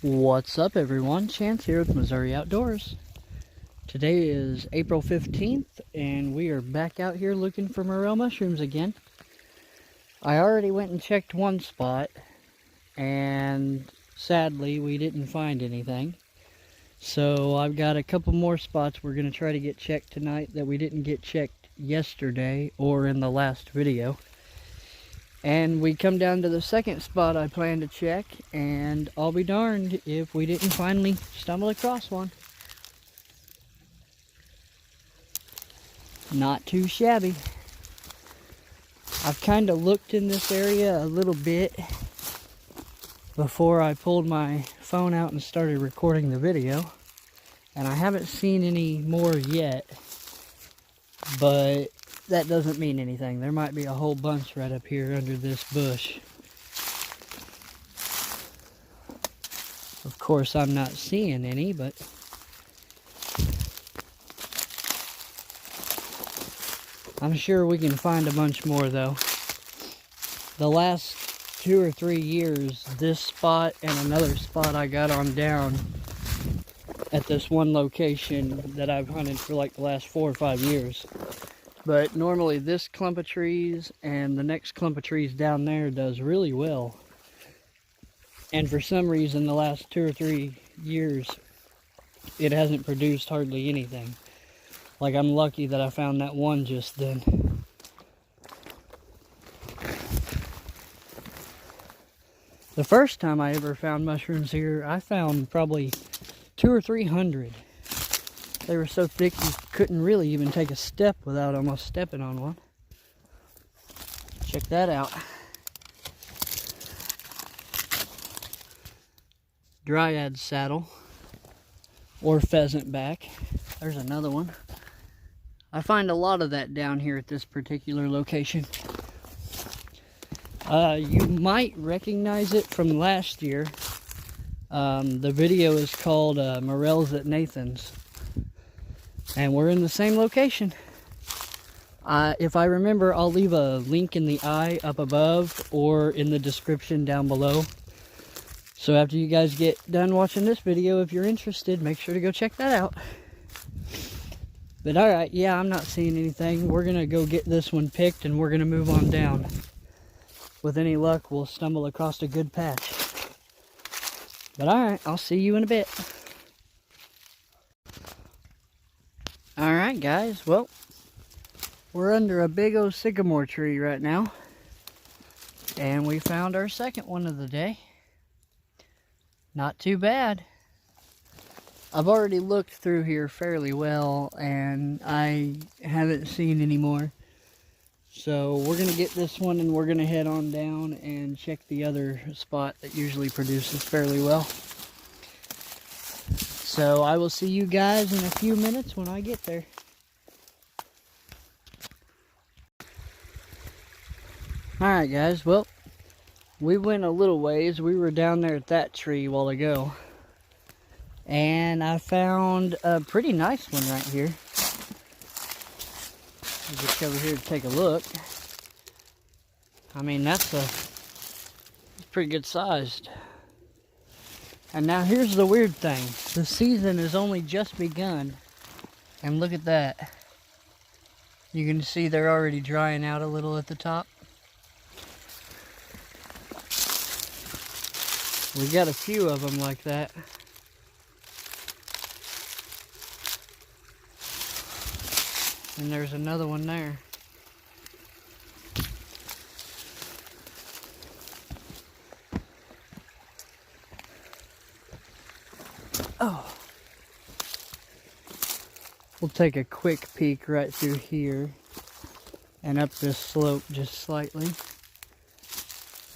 What's up, everyone? Chance here with Missouri Outdoors. Today is April 15th and we are back out here looking for morel mushrooms again. I already went and checked one spot and sadly we didn't find anything. So I've got a couple more spots we're going to try to get checked tonight that we didn't get checked yesterday or in the last video. And we come down to the second spot I plan to check, and I'll be darned if we didn't finally stumble across one. Not too shabby. I've kind of looked in this area a little bit before I pulled my phone out and started recording the video, and I haven't seen any more yet, but that doesn't mean anything. There might be a whole bunch right up here under this bush. Of course, I'm not seeing any, but I'm sure we can find a bunch more, though. The last 2 or 3 years, this spot and another spot I got on down at this one location that I've hunted for like the last 4 or 5 years. But normally this clump of trees and the next clump of trees down there does really well. And for some reason the last 2 or 3 years it hasn't produced hardly anything. Like, I'm lucky that I found that one just then. The first time I ever found mushrooms here, I found probably 200 or 300. They were so thick you couldn't really even take a step without almost stepping on one. Check that out. Dryad saddle or pheasant back. There's another one. I find a lot of that down here at this particular location. You might recognize it from last year. The video is called Morel's at Nathan's. And we're in the same location. If I remember, I'll leave a link in the eye up above or in the description down below. So after you guys get done watching this video, if you're interested, make sure to go check that out. But alright, yeah, I'm not seeing anything. We're going to go get this one picked and we're going to move on down. With any luck, we'll stumble across a good patch. But alright, I'll see you in a bit. Alright guys, well, we're under a big old sycamore tree right now. And we found our second one of the day. Not too bad. I've already looked through here fairly well and I haven't seen any more. So we're going to get this one and we're going to head on down and check the other spot that usually produces fairly well. So I will see you guys in a few minutes when I get there. Alright guys, well, we went a little ways. We were down there at that tree a while ago. And I found a pretty nice one right here. I'll just over here to take a look. I mean, that's pretty good sized. And now here's the weird thing. The season has only just begun. And look at that. You can see they're already drying out a little at the top. We got a few of them like that. And there's another one there. Oh. We'll take a quick peek right through here and up this slope just slightly.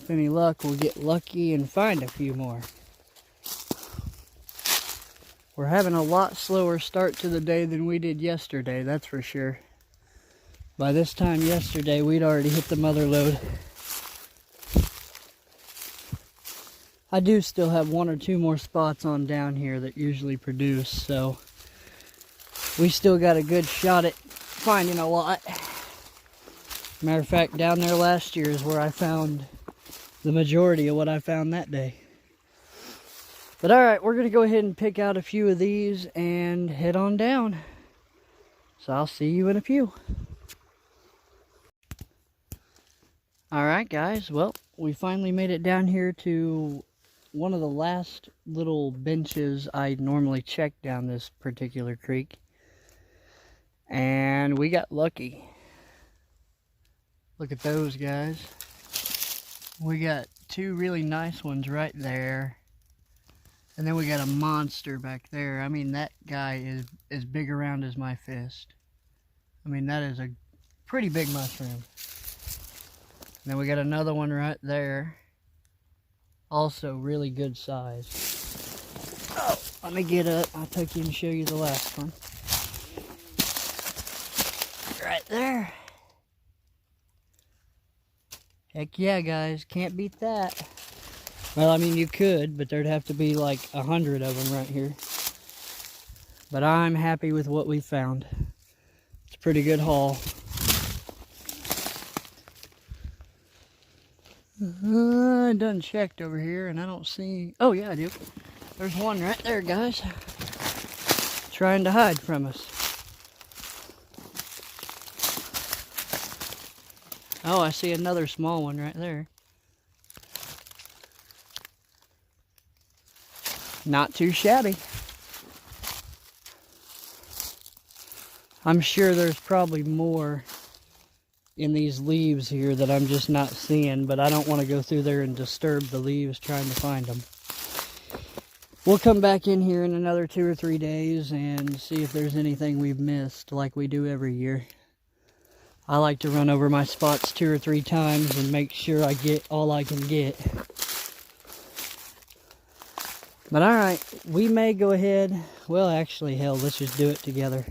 With any luck, we'll get lucky and find a few more. We're having a lot slower start to the day than we did yesterday, that's for sure. By this time yesterday, we'd already hit the mother lode. I do still have 1 or 2 more spots on down here that usually produce, so we still got a good shot at finding a lot. Matter of fact, down there last year is where I found the majority of what I found that day. But alright, we're going to go ahead and pick out a few of these and head on down. So I'll see you in a few. Alright guys, well, we finally made it down here to one of the last little benches I normally check down this particular creek. And we got lucky. Look at those guys. We got two really nice ones right there. And then we got a monster back there. I mean, that guy is as big around as my fist. I mean, that is a pretty big mushroom. And then we got another one right there. Also really good size. Oh, let me get up. I'll take you and show you the last one. Right there. Heck yeah, guys. Can't beat that. Well, I mean, you could, but there'd have to be like 100 of them right here. But I'm happy with what we found. It's a pretty good haul. I done checked over here and I don't see... Oh yeah, I do. There's one right there, guys. Trying to hide from us. Oh, I see another small one right there. Not too shabby. I'm sure there's probably more in these leaves here that I'm just not seeing, but I don't want to go through there and disturb the leaves trying to find them. We'll come back in here in another 2 or 3 days and see if there's anything we've missed like we do every year. I like to run over my spots 2 or 3 times and make sure I get all I can get. But alright, we may go ahead, well actually hell, let's just do it together.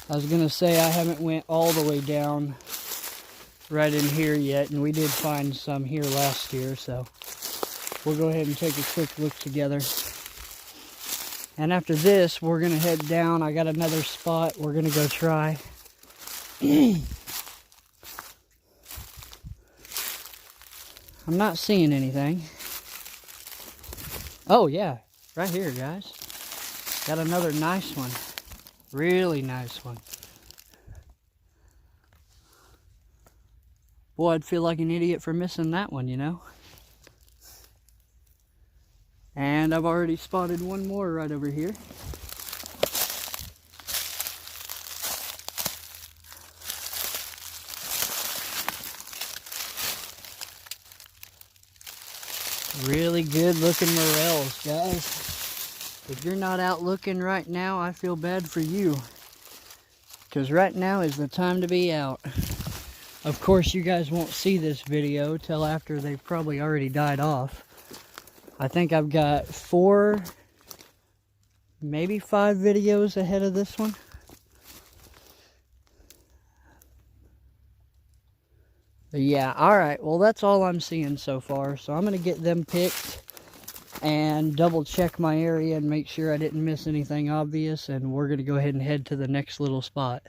I was going to say I haven't went all the way down right in here yet, and we did find some here last year, so we'll go ahead and take a quick look together. And after this, we're going to head down. I got another spot we're going to go try. I'm not seeing anything. Oh yeah, right here, guys. Got another nice one. Really nice one. Boy, I'd feel like an idiot for missing that one, you know. And I've already spotted one more right over here. Really good looking morels, guys. If you're not out looking right now, I feel bad for you. Because right now is the time to be out. Of course, you guys won't see this video till after they've probably already died off. I think I've got 4, maybe 5 videos ahead of this one. But yeah, alright, well that's all I'm seeing so far. So I'm going to get them picked and double check my area and make sure I didn't miss anything obvious. And we're going to go ahead and head to the next little spot.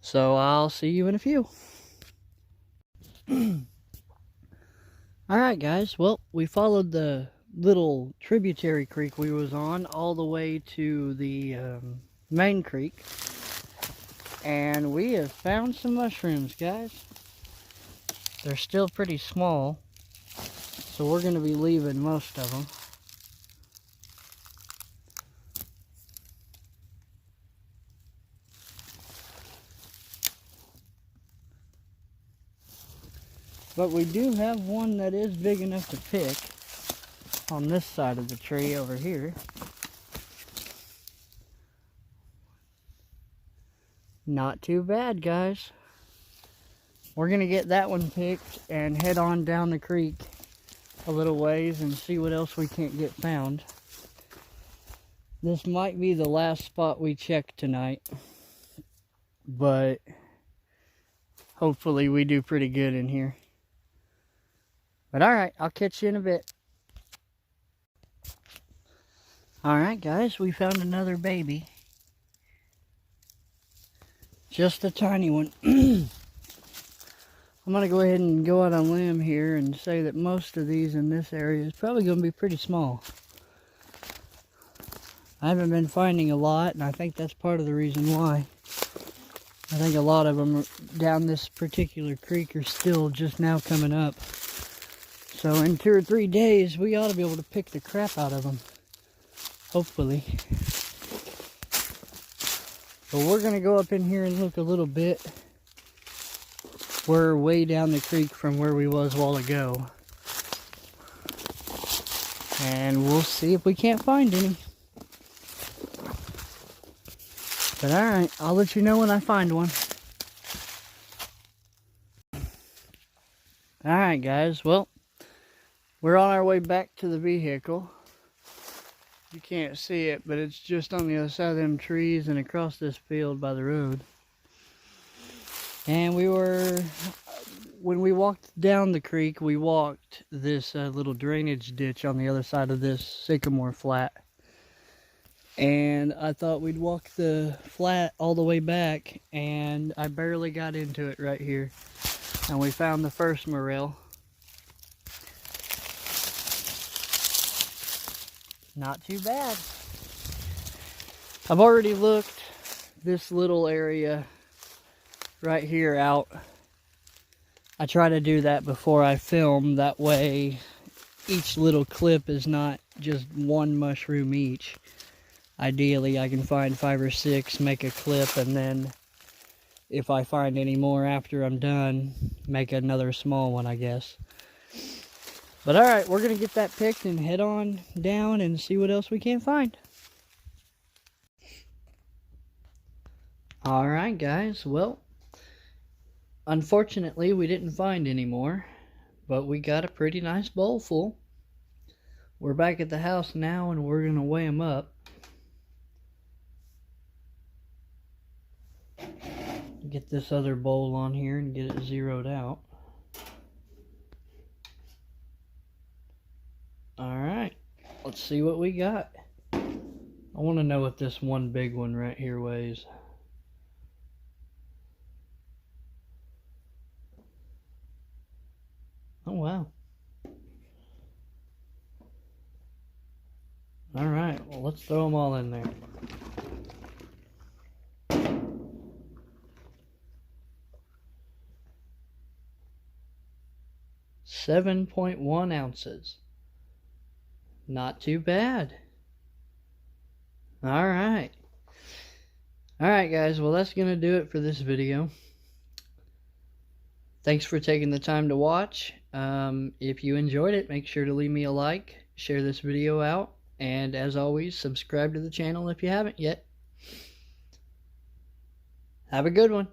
So I'll see you in a few. Alright guys, well we followed the little tributary creek we was on all the way to the main creek. And we have found some mushrooms, guys. They're still pretty small, so we're going to be leaving most of them. But we do have one that is big enough to pick on this side of the tree over here. Not too bad, guys. We're going to get that one picked and head on down the creek a little ways and see what else we can't get found. This might be the last spot we check tonight, but hopefully we do pretty good in here. But alright, I'll catch you in a bit. Alright guys, we found another baby. Just a tiny one. I'm going to go ahead and go out on a limb here and say that most of these in this area is probably going to be pretty small. I haven't been finding a lot, and I think that's part of the reason why. I think a lot of them down this particular creek are still just now coming up. So in 2 or 3 days, we ought to be able to pick the crap out of them. Hopefully. But we're going to go up in here and look a little bit. We're way down the creek from where we was a while ago. And we'll see if we can't find any. But alright, I'll let you know when I find one. Alright guys, well, we're on our way back to the vehicle. You can't see it, but it's just on the other side of them trees and across this field by the road. And when we walked down the creek, we walked this little drainage ditch on the other side of this sycamore flat. And I thought we'd walk the flat all the way back, and I barely got into it right here. And we found the first morel. Not too bad. I've already looked this little area right here out. I try to do that before I film, that way each little clip is not just one mushroom each. Ideally, I can find 5 or 6, make a clip, and then if I find any more after I'm done, make another small one, I guess. But alright, we're going to get that picked and head on down and see what else we can find. Alright guys, well, unfortunately we didn't find any more, but we got a pretty nice bowl full. We're back at the house now and we're going to weigh them up. Get this other bowl on here and get it zeroed out. Alright, let's see what we got. I want to know what this one big one right here weighs. Oh wow. Alright, well let's throw them all in there. 7.1 ounces. Not too bad. Alright. Alright guys, well that's going to do it for this video. Thanks for taking the time to watch. If you enjoyed it, make sure to leave me a like, share this video out, and as always, subscribe to the channel if you haven't yet. Have a good one.